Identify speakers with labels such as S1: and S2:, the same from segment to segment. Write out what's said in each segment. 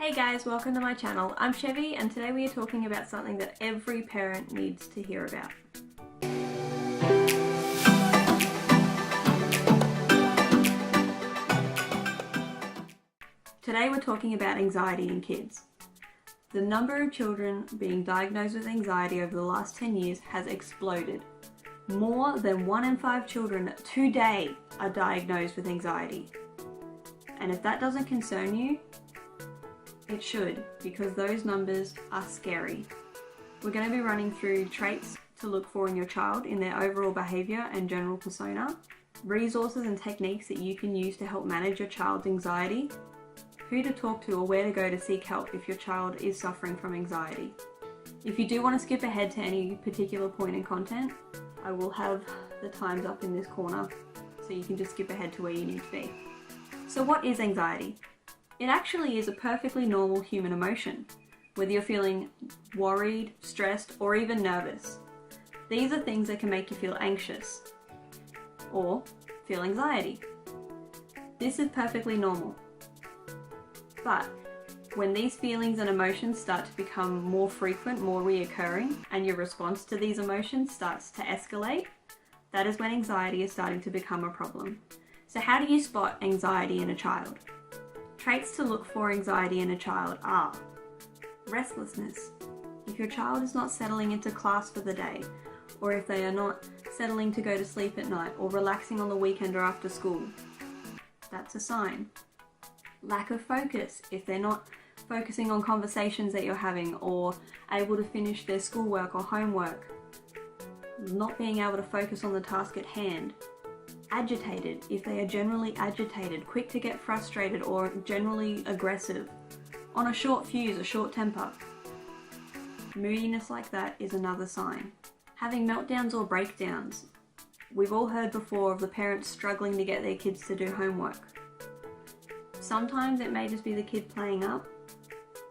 S1: Hey guys, welcome to my channel. I'm Chevy and today we are talking about something that every parent needs to hear about. Today we're talking about anxiety in kids. The number of children being diagnosed with anxiety over the last 10 years has exploded. More than 1 in 5 children today are diagnosed with anxiety. And if that doesn't concern you, it should, because those numbers are scary. We're going to be running through traits to look for in your child in their overall behaviour and general persona, resources and techniques that you can use to help manage your child's anxiety, who to talk to or where to go to seek help if your child is suffering from anxiety. If you do want to skip ahead to any particular point in content, I will have the times up in this corner so you can just skip ahead to where you need to be. So what is anxiety? It actually is a perfectly normal human emotion, whether you're feeling worried, stressed, or even nervous. These are things that can make you feel anxious or feel anxiety. This is perfectly normal. But when these feelings and emotions start to become more frequent, more reoccurring, and your response to these emotions starts to escalate, that is when anxiety is starting to become a problem. So how do you spot anxiety in a child? Traits to look for anxiety in a child are restlessness. If your child is not settling into class for the day, or if they are not settling to go to sleep at night or relaxing on the weekend or after school, that's a sign. Lack of focus. If they're not focusing on conversations that you're having or able to finish their schoolwork or homework, not being able to focus on the task at hand. Agitated, if they are generally agitated, quick to get frustrated or generally aggressive, on a short fuse, a short temper. Moodiness like that is another sign. Having meltdowns or breakdowns. We've all heard before of the parents struggling to get their kids to do homework. Sometimes it may just be the kid playing up,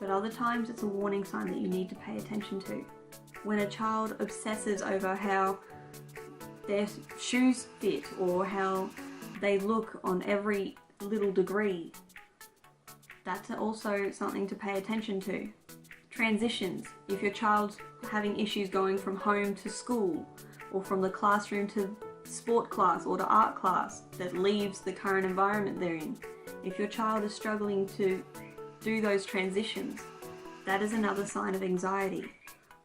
S1: but other times it's a warning sign that you need to pay attention to. When a child obsesses over how their shoes fit or how they look on every little degree, that's also something to pay attention to. Transitions. If your child's having issues going from home to school or from the classroom to sport class or to art class that leaves the current environment they're in. If your child is struggling to do those transitions, that is another sign of anxiety.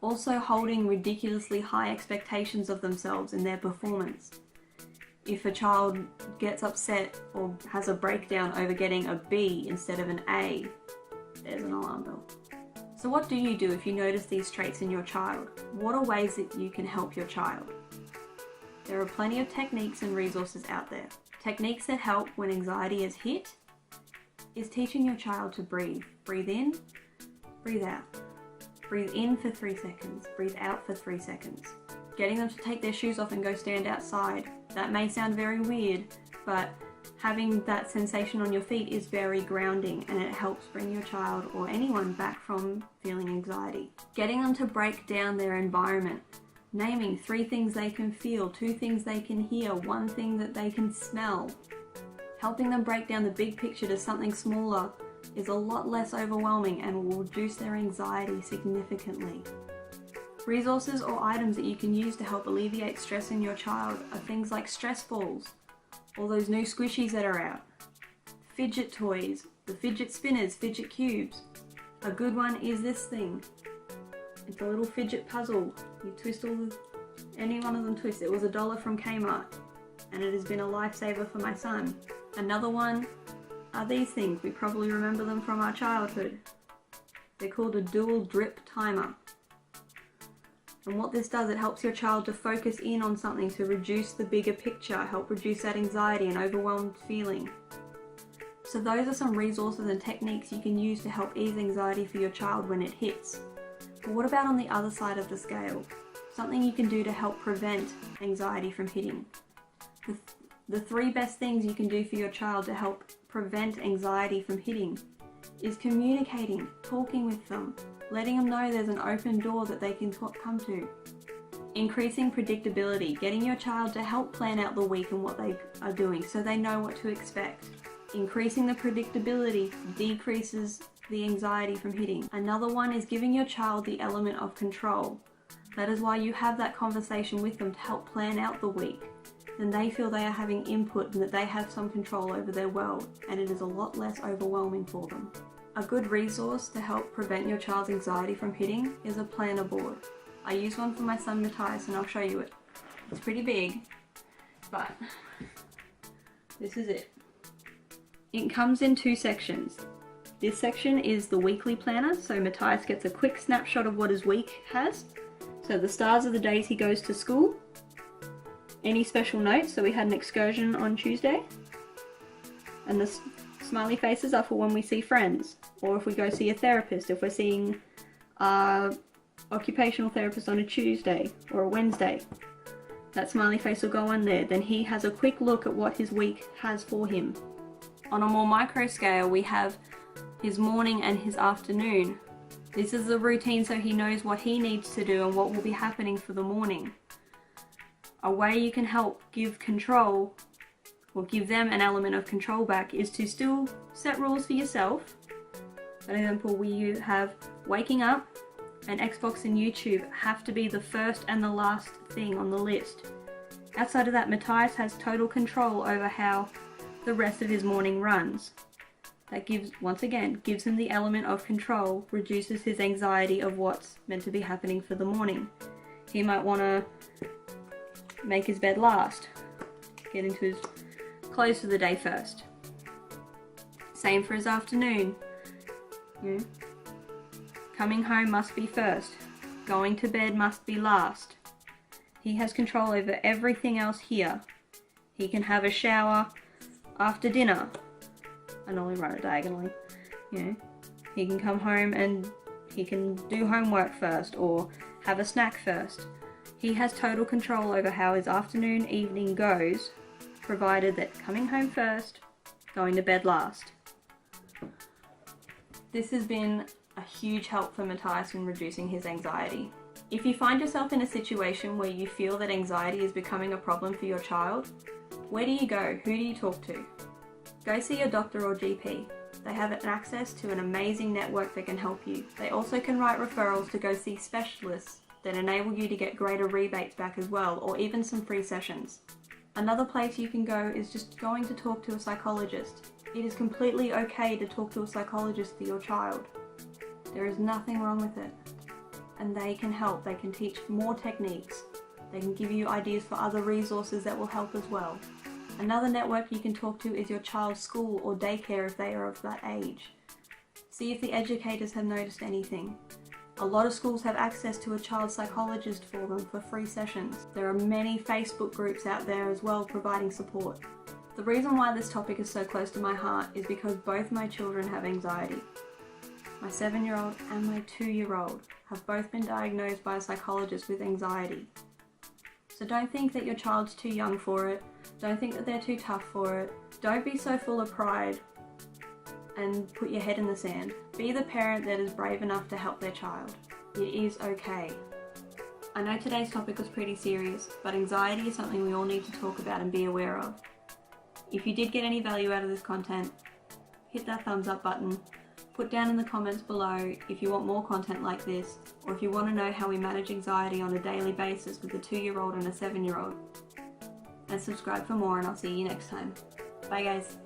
S1: Also holding ridiculously high expectations of themselves in their performance. If a child gets upset or has a breakdown over getting a B instead of an A, there's an alarm bell. So what do you do if you notice these traits in your child? What are ways that you can help your child? There are plenty of techniques and resources out there. Techniques that help when anxiety is hit is teaching your child to breathe. Breathe in, breathe out. Breathe in for 3 seconds, breathe out for 3 seconds. Getting them to take their shoes off and go stand outside. That may sound very weird, but having that sensation on your feet is very grounding and it helps bring your child or anyone back from feeling anxiety. Getting them to break down their environment. Naming 3 things they can feel, 2 things they can hear, 1 thing that they can smell. Helping them break down the big picture to something smaller is a lot less overwhelming and will reduce their anxiety significantly. Resources or items that you can use to help alleviate stress in your child are things like stress balls, all those new squishies that are out, fidget toys, the fidget spinners, fidget cubes. A good one is this thing. It's a little fidget puzzle. You twist any one of them twists. It was $1 from Kmart and it has been a lifesaver for my son. Another one are these things. We probably remember them from our childhood. They're called a dual drip timer. And what this does, it helps your child to focus in on something to reduce the bigger picture, help reduce that anxiety and overwhelmed feeling. So those are some resources and techniques you can use to help ease anxiety for your child when it hits. But what about on the other side of the scale? Something you can do to help prevent anxiety from hitting. The 3 best things you can do for your child to help prevent anxiety from hitting is communicating, talking with them, letting them know there's an open door that they can come to. Increasing predictability, getting your child to help plan out the week and what they are doing so they know what to expect. Increasing the predictability decreases the anxiety from hitting. Another one is giving your child the element of control. That is why you have that conversation with them to help plan out the week. Then they feel they are having input and that they have some control over their world, and it is a lot less overwhelming for them. A good resource to help prevent your child's anxiety from hitting is a planner board. I use one for my son Matthias and I'll show you it. It's pretty big, but this is it. It comes in 2 sections. This section is the weekly planner, so Matthias gets a quick snapshot of what his week has. So the stars are the days he goes to school. Any special notes, so we had an excursion on Tuesday. And the smiley faces are for when we see friends, or if we go see a therapist, if we're seeing our occupational therapist on a Tuesday or a Wednesday. That smiley face will go on there. Then he has a quick look at what his week has for him. On a more micro scale, we have his morning and his afternoon. This is the routine so he knows what he needs to do and what will be happening for the morning. A way you can help give control, or give them an element of control back, is to still set rules for yourself. For example, we have waking up and Xbox and YouTube have to be the first and the last thing on the list. Outside of that, Matthias has total control over how the rest of his morning runs. That once again, gives him the element of control, reduces his anxiety of what's meant to be happening for the morning. He might want to make his bed last, get into his clothes for the day first. Same for his afternoon. Coming home must be first. Going to bed must be last. He has control over everything else here. He can have a shower after dinner. I normally run it diagonally. He can come home and he can do homework first or have a snack first. He has total control over how his afternoon, evening goes, provided that coming home first, going to bed last. This has been a huge help for Matthias in reducing his anxiety. If you find yourself in a situation where you feel that anxiety is becoming a problem for your child, where do you go? Who do you talk to? Go see your doctor or GP. They have access to an amazing network that can help you. They also can write referrals to go see specialists that enable you to get greater rebates back as well, or even some free sessions. Another place you can go is just going to talk to a psychologist. It is completely okay to talk to a psychologist for your child. There is nothing wrong with it. And they can help. They can teach more techniques. They can give you ideas for other resources that will help as well. Another network you can talk to is your child's school or daycare if they are of that age. See if the educators have noticed anything. A lot of schools have access to a child psychologist for them for free sessions. There are many Facebook groups out there as well providing support. The reason why this topic is so close to my heart is because both my children have anxiety. My 7-year-old and my 2-year-old have both been diagnosed by a psychologist with anxiety. So don't think that your child's too young for it. Don't think that they're too tough for it. Don't be so full of pride and put your head in the sand. Be the parent that is brave enough to help their child. It is okay. I know today's topic was pretty serious, but anxiety is something we all need to talk about and be aware of. If you did get any value out of this content, hit that thumbs up button. Put down in the comments below if you want more content like this, or if you want to know how we manage anxiety on a daily basis with a 2-year-old and a 7-year-old. And subscribe for more, and I'll see you next time. Bye guys.